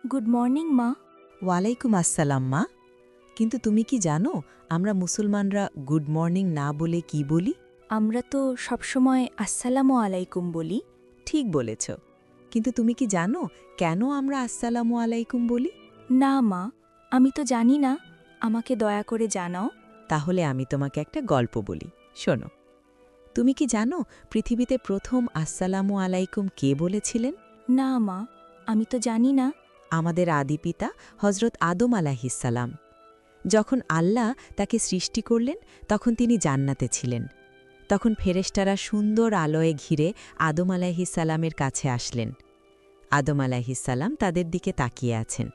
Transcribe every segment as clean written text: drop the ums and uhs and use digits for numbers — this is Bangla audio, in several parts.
গুড মর্নিং মা। ওয়ালাইকুম আসসালাম মা। কিন্তু তুমি কি জানো আমরা মুসলমানরা গুড মর্নিং না বলে কি বলি? আমরা তো সবসময় আসসালামু আলাইকুম বলি। ঠিক বলেছ। কিন্তু তুমি কি জানো কেন আমরা আসসালামু আলাইকুম বলি? না মা, আমি তো জানি না, আমাকে দয়া করে জানাও। তাহলে আমি তোমাকে একটা গল্প বলি, শোনো। তুমি কি জানো পৃথিবীতে প্রথম আসসালামু আলাইকুম কে বলেছিলেন? না মা, আমি তো জানি না। আমাদের আদিপিতা হজরত আদম আলাইহিসসালাম। যখন আল্লাহ তাকে সৃষ্টি করলেন তখন তিনি জান্নাতে ছিলেন। তখন ফেরেশতারা সুন্দর আলোয় ঘিরে আদম আলাইহিসসালামের কাছে আসলেন। আদম আলাইহিসসালাম তাদের দিকে তাকিয়ে আছেন।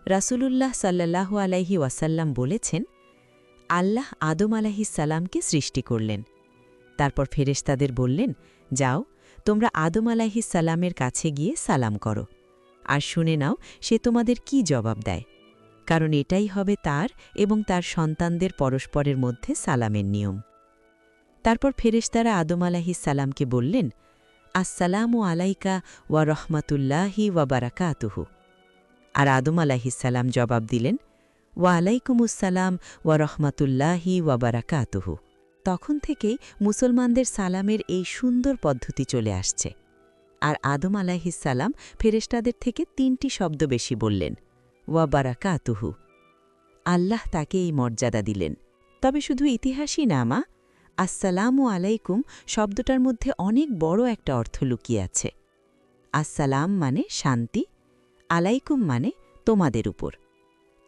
রাসূলুল্লাহ সাল্লাল্লাহু আলাইহি ওয়াসাল্লাম বলেছেন, আল্লাহ আদম আলাইহিসসালামকে সৃষ্টি করলেন। তারপর ফেরেশতাদের বললেন, যাও তোমরা আদম আলাইহিসসালামের কাছে গিয়ে সালাম করো, আর শুনে নাও সে তোমাদের কি জবাব দেয়, কারণ এটাই হবে তার এবং তার সন্তানদের পরস্পরের মধ্যে সালামের নিয়ম। তারপর ফেরেশতারা আদম আলাইহিসসালামকে বললেন, আসসালামু আলাইকা ওয়া রহমাতুল্লাহি ওয়া বারাকাতুহু। আর আদম আলাইহিসসালাম জবাব দিলেন, ওয়া আলাইকুমুসসালাম ওয়া রহমাতুল্লাহি ওয়া বারাকাতুহু। তখন থেকেই মুসলমানদের সালামের এই সুন্দর পদ্ধতি চলে আসছে। আর আদম আলাইহিসসালাম ফেরেশতাদের থেকে ৩টি শব্দ বেশি বললেন, ওয়া বারাকাতুহু। আল্লাহ তাকে এই মর্যাদা দিলেন। তবে শুধু ইতিহাসই না মা, আসসালামু আলাইকুম শব্দটার মধ্যে অনেক বড় একটা অর্থ লুকিয়ে আছে। আসসালাম মানে শান্তি, আলাইকুম মানে তোমাদের উপর।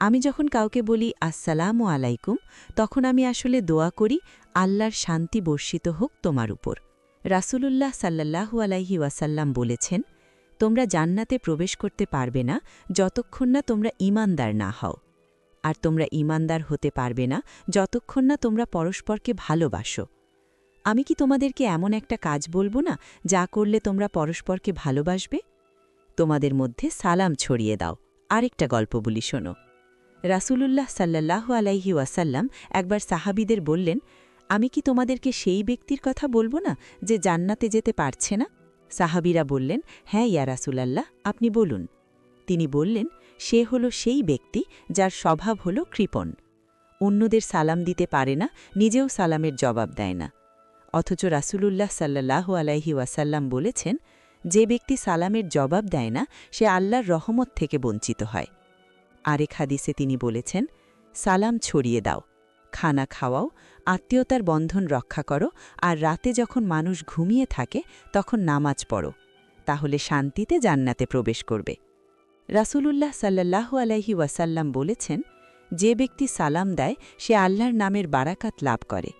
আমি যখন কাউকে বলি আসসালামু আলাইকুম, তখন আমি আসলে দোয়া করি আল্লাহর শান্তি বর্ষিত হোক তোমার উপর। রাসূলুল্লাহ সাল্লাল্লাহু আলাইহি ওয়াসাল্লাম বলেছেন, তোমরা জান্নাতে প্রবেশ করতে পারবে না যতক্ষণ না তোমরা ঈমানদার না হও, আর তোমরা ঈমানদার হতে পারবে না যতক্ষণ না তোমরা পরস্পরকে ভালোবাসো। আমি কি তোমাদেরকে এমন একটা কাজ বলবো না যা করলে তোমরা পরস্পরকে ভালোবাসবে? তোমাদের মধ্যে সালাম ছড়িয়ে দাও। আরেকটা গল্প বলি, শোনো। রাসূলুল্লাহ সাল্লাল্লাহু আলাইহি ওয়াসাল্লাম একবার সাহাবীদের বললেন, আমি কি তোমাদেরকে সেই ব্যক্তির কথা বলবো না যে জান্নাতে যেতে পারছে না? সাহাবীরা বললেন, হ্যাঁ ইয়া রাসূলাল্লাহ, আপনি বলুন। তিনি বললেন, সে হলো সেই ব্যক্তি যার স্বভাব হলো কৃপণ। অন্যদের সালাম দিতে পারে না, নিজেও সালামের জবাব দেয় না। অথচ রাসূলুল্লাহ সাল্লাল্লাহু আলাইহি ওয়াসাল্লাম বলেছেন, যে ব্যক্তি সালামের জবাব দেয় না সে আল্লাহর রহমত থেকে বঞ্চিত হয়। আরেক হাদিসে তিনি বলেছেন, সালাম ছড়িয়ে দাও, খানা খাওয়াও, আত্মীয়তার বন্ধন রক্ষা করো, আর রাতে যখন মানুষ ঘুমিয়ে থাকে তখন নামাজ পড়ো, তাহলে শান্তিতে জান্নাতে প্রবেশ করবে। রাসূলুল্লাহ সাল্লাল্লাহু আলাইহি ওয়াসাল্লাম বলেছেন, যে ব্যক্তি সালাম দেয় সে আল্লাহর নামের বারাকাত লাভ করে,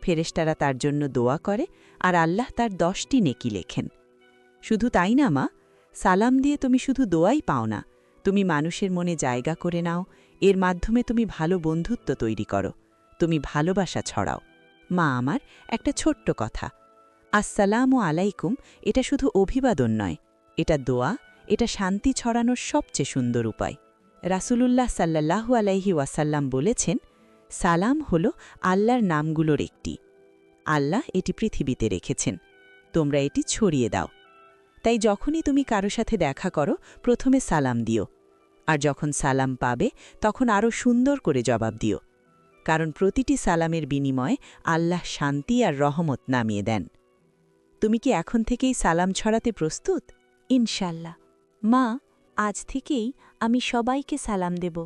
ফেরেশতারা তার জন্য দোয়া করে, আর আল্লাহ তার 10টি নেকি লেখেন। শুধু তাই না মা, সালাম দিয়ে তুমি শুধু দোয়াই পাও না, তুমি মানুষের মনে জায়গা করে নাও, এর মাধ্যমে তুমি ভালো বন্ধুত্ব তৈরি করো, তুমি ভালোবাসা ছড়াও। মা আমার, একটা ছোট্ট কথা, আসসালামু আলাইকুম এটা শুধু অভিবাদন নয়, এটা দোয়া, এটা শান্তি ছড়ানোর সবচেয়ে সুন্দর উপায়। রাসূলুল্লাহ সাল্লাল্লাহু আলাইহি ওয়াসাল্লাম বলেছেন, সালাম হল আল্লাহর নামগুলোর একটি। আল্লাহ এটি পৃথিবীতে রেখেছেন, তোমরা এটি ছড়িয়ে দাও। তাই যখনই তুমি কারো সাথে দেখা করো প্রথমে সালাম দিও, আর যখন সালাম পাবে তখন আরও সুন্দর করে জবাব দিও, কারণ প্রতিটি সালামের বিনিময়ে আল্লাহ শান্তি আর রহমত নামিয়ে দেন। তুমি কি এখন থেকেই সালাম ছড়াতে প্রস্তুত? ইনশাল্লাহ। মা, আজ থেকেই আমি সবাইকে সালাম দেব।